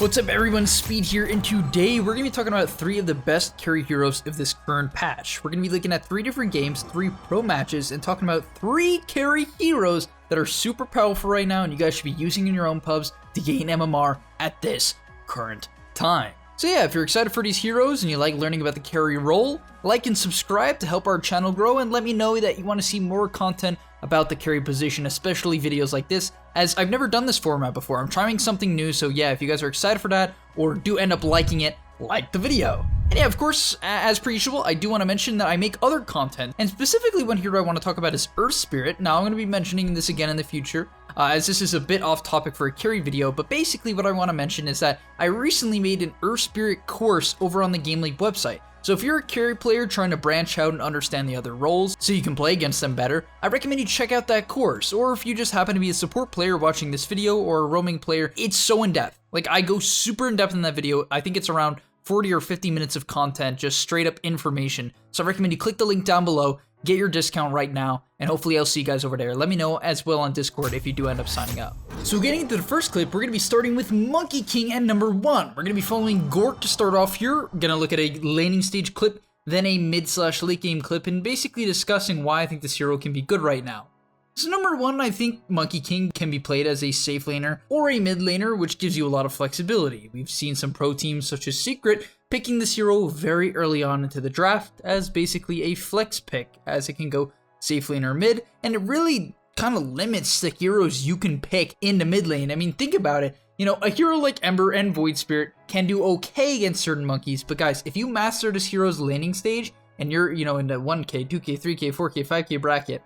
What's up everyone, Speed here, and today we're going to be talking about 3 of the best carry heroes of this current patch. We're going to be looking at 3 different games, 3 pro matches, and talking about 3 carry heroes that are super powerful right now and you guys should be using in your own pubs to gain MMR at this current time. So yeah, if you're excited for these heroes and you like learning about the carry role, like and subscribe to help our channel grow, and let me know that you want to see more content about the carry position, especially videos like this, as I've never done this format before. I'm trying something new, so yeah, if you guys are excited for that or do end up liking it, like the video. And yeah, of course, as per usual, I do want to mention that I make other content, and specifically one hero I want to talk about is Earth Spirit. Now, I'm going to be mentioning this again in the future, as this is a bit off topic for a carry video, but basically what I want to mention is that I recently made an Earth Spirit course over on the gameleap website. So if you're a carry player trying to branch out and understand the other roles so you can play against them better, I recommend you check out that course. Or if you just happen to be a support player watching this video or a roaming player, it's so in-depth. Like, I go super in-depth in that video. I think it's around 40 or 50 minutes of content, just straight up information. So I recommend you click the link down below, get your discount right now, and hopefully I'll see you guys over there. Let me know as well on Discord if you do end up signing up. So getting into the first clip, we're going to be starting with Monkey King and number 1. We're going to be following Gork to start off here. We're going to look at a laning stage clip, then a mid/late game clip, and basically discussing why I think this hero can be good right now. So number 1, I think Monkey King can be played as a safe laner or a mid laner, which gives you a lot of flexibility. We've seen some pro teams such as Secret picking this hero very early on into the draft as basically a flex pick, as it can go safe lane or mid, and it really kind of limits the heroes you can pick in the mid lane. I mean, think about it. You know, a hero like Ember and Void Spirit can do okay against certain monkeys, but guys, if you master this hero's laning stage, and you're, you know, in the 1k, 2k, 3k, 4k, 5k bracket,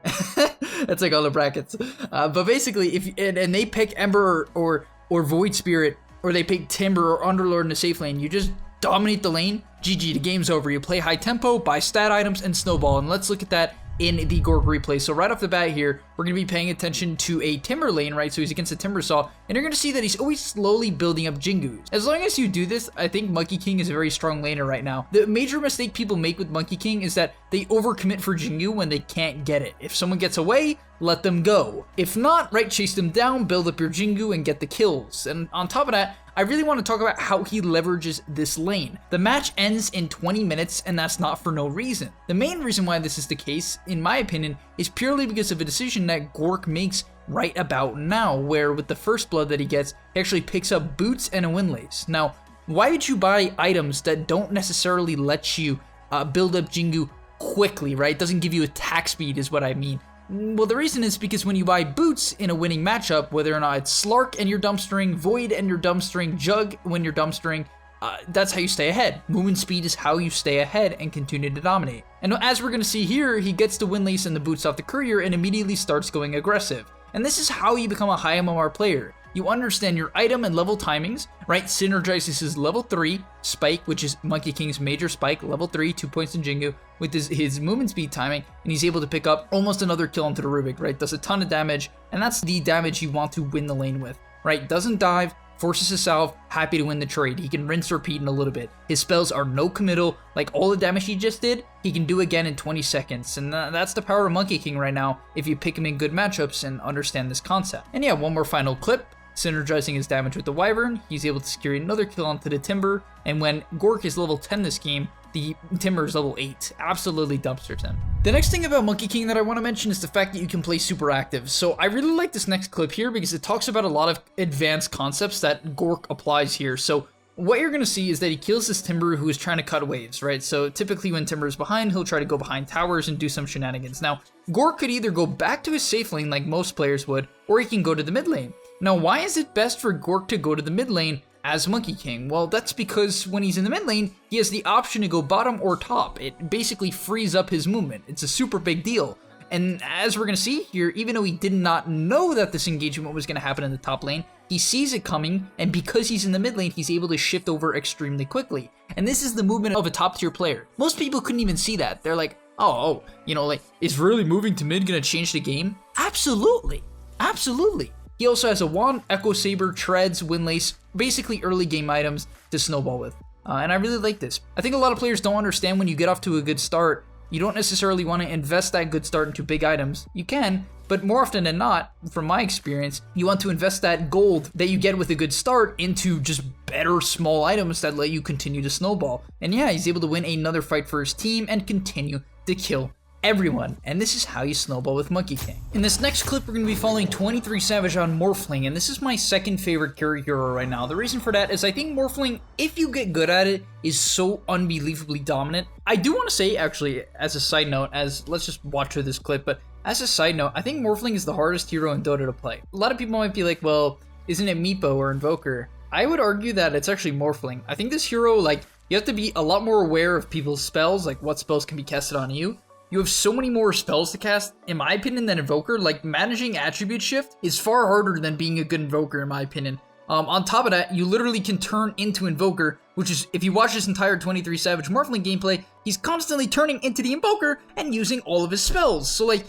that's like all the brackets, but basically, if and they pick Ember or Void Spirit, or they pick Timber or Underlord in the safe lane, you just dominate the lane, GG, the game's over. You play high tempo, buy stat items, and snowball, and let's look at that in the Gork replay. So right off the bat here, we're going to be paying attention to a Timber lane, right? So he's against a Timber Saw, and you're going to see that he's always slowly building up Jingus. As long as you do this, I think Monkey King is a very strong laner right now. The major mistake people make with Monkey King is that they overcommit for Jingu when they can't get it. If someone gets away, let them go. If not, right, chase them down, build up your Jingu, and get the kills. And on top of that, I really want to talk about how he leverages this lane. The match ends in 20 minutes, and that's not for no reason. The main reason why this is the case, in my opinion, is purely because of a decision that Gork makes right about now, where with the first blood that he gets, he actually picks up boots and a windlace. Now, why would you buy items that don't necessarily let you build up Jingu quickly, right? It doesn't give you attack speed is what I mean. Well, the reason is because when you buy boots in a winning matchup, whether or not it's Slark and you're dumpstering, Void and you're dumpstering, Jug when you're dumpstering, that's how you stay ahead. Movement speed is how you stay ahead and continue to dominate. And as we're going to see here, he gets the windlace and the boots off the courier and immediately starts going aggressive. And this is how you become a high MMR player. You understand your item and level timings, right? Synergizes his level 3 spike, which is Monkey King's major spike, level 3, 2 points in Jingu, with his movement speed timing, and he's able to pick up almost another kill onto the Rubik, right? Does a ton of damage, and that's the damage you want to win the lane with, right? Doesn't dive, forces a salve, happy to win the trade. He can rinse repeat in a little bit. His spells are no committal, like all the damage he just did, he can do again in 20 seconds, and that's the power of Monkey King right now if you pick him in good matchups and understand this concept. And yeah, one more final clip. Synergizing his damage with the Wyvern, he's able to secure another kill onto the Timber, and when Gork is level 10 this game, the Timber is level 8. Absolutely dumpsters him. The next thing about Monkey King that I want to mention is the fact that you can play super active. So I really like this next clip here because it talks about a lot of advanced concepts that Gork applies here. So what you're going to see is that he kills this Timber who is trying to cut waves, right? So typically when Timber is behind, he'll try to go behind towers and do some shenanigans. Now, Gork could either go back to his safe lane like most players would, or he can go to the mid lane. Now, why is it best for Gork to go to the mid lane as Monkey King? Well, that's because when he's in the mid lane, he has the option to go bottom or top. It basically frees up his movement. It's a super big deal. And as we're going to see here, even though he did not know that this engagement was going to happen in the top lane, he sees it coming, and because he's in the mid lane, he's able to shift over extremely quickly. And this is the movement of a top tier player. Most people couldn't even see that. They're like, oh, you know, like, is really moving to mid going to change the game? Absolutely. Absolutely. He also has a wand, Echo Saber, treads, windlace, basically early game items to snowball with. And I really like this. I think a lot of players don't understand when you get off to a good start, you don't necessarily want to invest that good start into big items. You can, but more often than not, from my experience, you want to invest that gold that you get with a good start into just better small items that let you continue to snowball. And yeah, he's able to win another fight for his team and continue to kill everyone, and this is how you snowball with Monkey King. In this next clip, we're going to be following 23 Savage on Morphling, and this is my second favorite carry hero right now. The reason for that is I think Morphling, if you get good at it, is so unbelievably dominant. I do want to say, actually, as a side note, let's just watch through this clip, but as a side note, I think Morphling is the hardest hero in Dota to play. A lot of people might be like, well, isn't it Meepo or Invoker? I would argue that it's actually Morphling. I think this hero, like, you have to be a lot more aware of people's spells, like what spells can be casted on you. You have so many more spells to cast, in my opinion, than Invoker. Like, managing attribute shift is far harder than being a good Invoker, in my opinion. On top of that, you literally can turn into Invoker, which is, if you watch this entire 23 Savage Morphling gameplay, he's constantly turning into the Invoker and using all of his spells. So, like,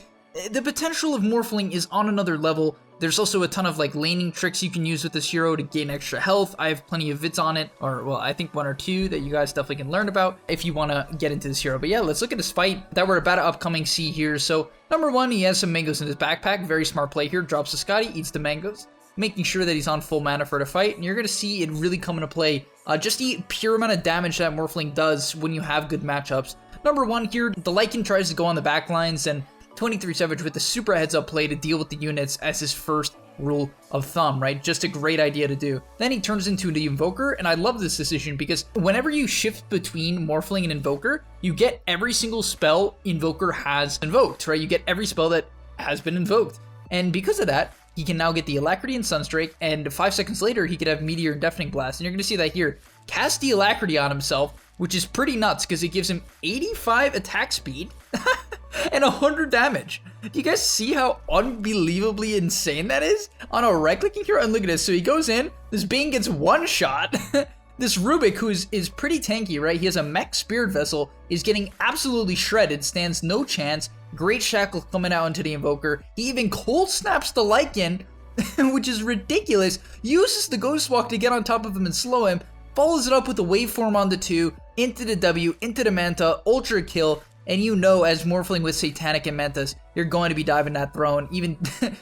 the potential of Morphling is on another level. There's also a ton of like laning tricks you can use with this hero to gain extra health. I have plenty of vids on it, or well, I think 1 or 2 that you guys definitely can learn about if you want to get into this hero. But yeah, let's look at his fight that we're about to upcoming see here. So number 1, he has some mangoes in his backpack. Very smart play here. Drops the Scotty, eats the mangoes, making sure that he's on full mana for the fight. And you're going to see it really come into play. Just the pure amount of damage that Morphling does when you have good matchups. Number 1 here, the Lycan tries to go on the back lines, and 23 Savage with the super heads up play to deal with the units as his first rule of thumb, right? Just a great idea to do. Then he turns into the Invoker, and I love this decision because whenever you shift between Morphling and Invoker, you get every single spell Invoker has invoked, right? You get every spell that has been invoked. And because of that, he can now get the Alacrity and Sunstrike, and 5 seconds later, he could have Meteor and Deafening Blast. And you're going to see that here. Cast the Alacrity on himself, which is pretty nuts because it gives him 85 attack speed and 100 damage. Do you guys see how unbelievably insane that is? On a right-clicking hero, and look at this. So he goes in, this Bane gets one shot. This Rubik, who is pretty tanky, right? He has a mech Spirit Vessel, is getting absolutely shredded, stands no chance. Great Shackle coming out into the Invoker. He even cold snaps the Lycan, which is ridiculous. Uses the Ghost Walk to get on top of him and slow him. Follows it up with a waveform on the 2, into the W, into the Manta, ultra kill, and you know as Morphling with Satanic and Mantas, you're going to be diving that throne. Even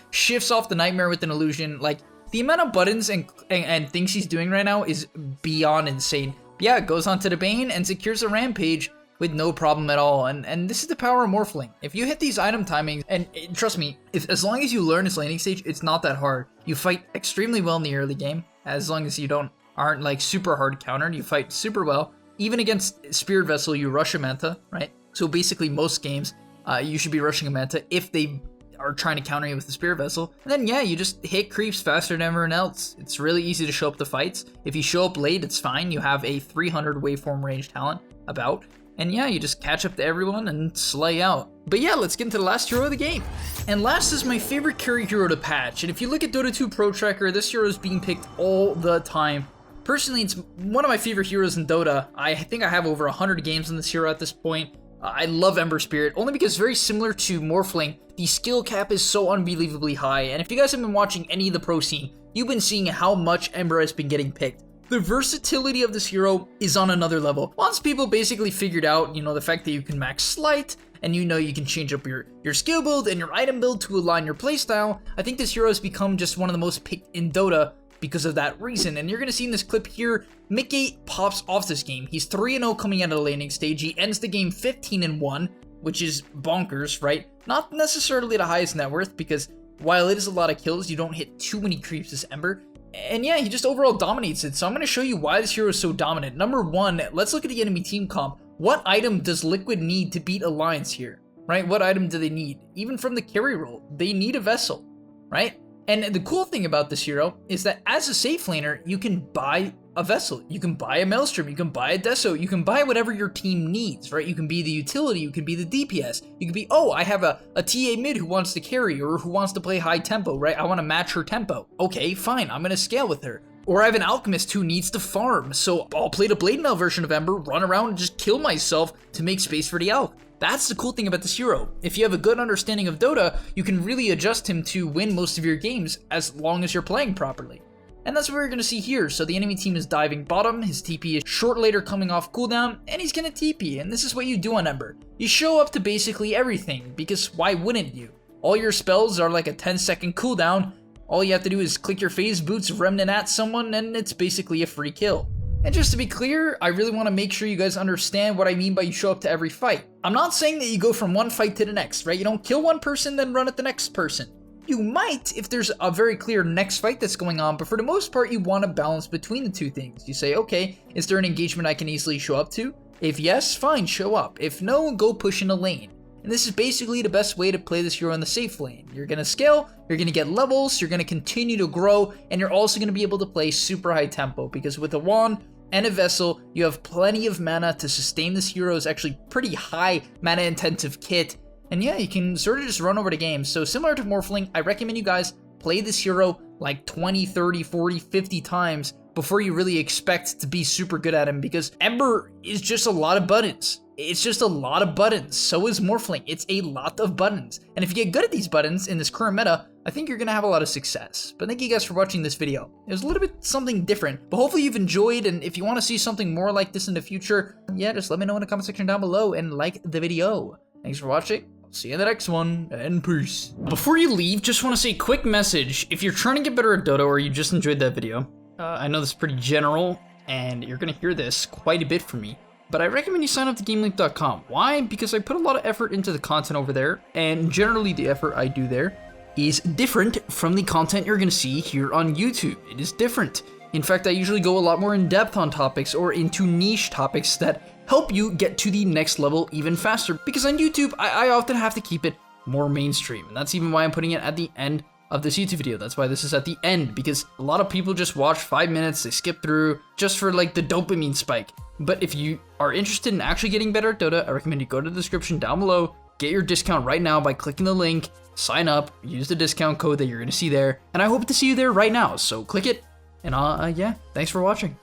shifts off the Nightmare with an illusion. Like, the amount of buttons and things he's doing right now is beyond insane. But yeah, goes onto the Bane and secures a Rampage with no problem at all. And this is the power of Morphling. If you hit these item timings, and trust me, as long as you learn his laning stage, it's not that hard. You fight extremely well in the early game, as long as you aren't like super hard countered. You fight super well. Even against Spirit Vessel, you rush a Manta, right? So basically most games, you should be rushing a Manta if they are trying to counter you with the Spirit Vessel. And then yeah, you just hit creeps faster than everyone else. It's really easy to show up to fights. If you show up late, it's fine. You have a 300 waveform range talent about. And yeah, you just catch up to everyone and slay out. But yeah, let's get into the last hero of the game. And last is my favorite carry hero to patch. And if you look at Dota 2 Pro Tracker, this hero is being picked all the time. Personally, it's one of my favorite heroes in Dota. I think I have over 100 games on this hero at this point. I love Ember Spirit, only because very similar to Morphling, the skill cap is so unbelievably high. And if you guys have been watching any of the pro scene, you've been seeing how much Ember has been getting picked. The versatility of this hero is on another level. Once people basically figured out, the fact that you can max Sleight, and you can change up your skill build and your item build to align your playstyle, I think this hero has become just one of the most picked in Dota because of that reason. And you're going to see in this clip here, Mickey pops off this game. He's 3-0 coming out of the laning stage. He ends the game 15-1, which is bonkers, right? Not necessarily the highest net worth, because while it is a lot of kills, you don't hit too many creeps as Ember. And yeah, he just overall dominates it. So I'm going to show you why this hero is so dominant. Number 1, let's look at the enemy team comp. What item does Liquid need to beat Alliance here, right? What item do they need? Even from the carry role, they need a Vessel, right? And the cool thing about this hero is that as a safe laner, you can buy a Vessel, you can buy a Maelstrom, you can buy a Deso, you can buy whatever your team needs, right? You can be the utility, you can be the DPS, you can be, oh, I have a TA mid who wants to carry or who wants to play high tempo, right? I want to match her tempo. Okay, fine, I'm going to scale with her. Or I have an Alchemist who needs to farm, so I'll play the Blade Mail version of Ember, run around and just kill myself to make space for the Alch. That's the cool thing about this hero. If you have a good understanding of Dota, you can really adjust him to win most of your games as long as you're playing properly. And that's what we're going to see here. So the enemy team is diving bottom, his TP is short later coming off cooldown, and he's going to TP, and this is what you do on Ember. You show up to basically everything, because why wouldn't you? All your spells are like a 10-second cooldown. All you have to do is click your phase boots, remnant at someone, and it's basically a free kill. And just to be clear, I really want to make sure you guys understand what I mean by you show up to every fight. I'm not saying that you go from one fight to the next, right? You don't kill one person, then run at the next person. You might if there's a very clear next fight that's going on, but for the most part, you want to balance between the two things. You say, okay, is there an engagement I can easily show up to? If yes, fine, show up. If no, go push in a lane. And this is basically the best way to play this hero in the safe lane. You're going to scale, you're going to get levels, you're going to continue to grow, and you're also going to be able to play super high tempo, because with a wand and a vessel, you have plenty of mana to sustain this hero's actually pretty high mana intensive kit. And yeah, you can sort of just run over the game. So similar to Morphling, I recommend you guys play this hero like 20, 30, 40, 50 times before you really expect to be super good at him, because Ember is just a lot of buttons. It's just a lot of buttons. So is Morphling. It's a lot of buttons. And if you get good at these buttons in this current meta, I think you're going to have a lot of success. But thank you guys for watching this video. It was a little bit something different, but hopefully you've enjoyed. And if you want to see something more like this in the future, yeah, just let me know in the comment section down below and like the video. Thanks for watching. See you in the next one, and peace. Before you leave, just want to say a quick message. If you're trying to get better at Dota or you just enjoyed that video, I know this is pretty general, and you're going to hear this quite a bit from me, but I recommend you sign up to gameleap.com. Why? Because I put a lot of effort into the content over there, and generally the effort I do there is different from the content you're going to see here on YouTube. It is different. In fact, I usually go a lot more in depth on topics or into niche topics that help you get to the next level even faster. Because on YouTube, I often have to keep it more mainstream. And that's even why I'm putting it at the end of this YouTube video. That's why this is at the end, because a lot of people just watch 5 minutes, they skip through just for like the dopamine spike. But if you are interested in actually getting better at Dota, I recommend you go to the description down below, get your discount right now by clicking the link, sign up, use the discount code that you're going to see there. And I hope to see you there right now. So click it. And yeah, thanks for watching.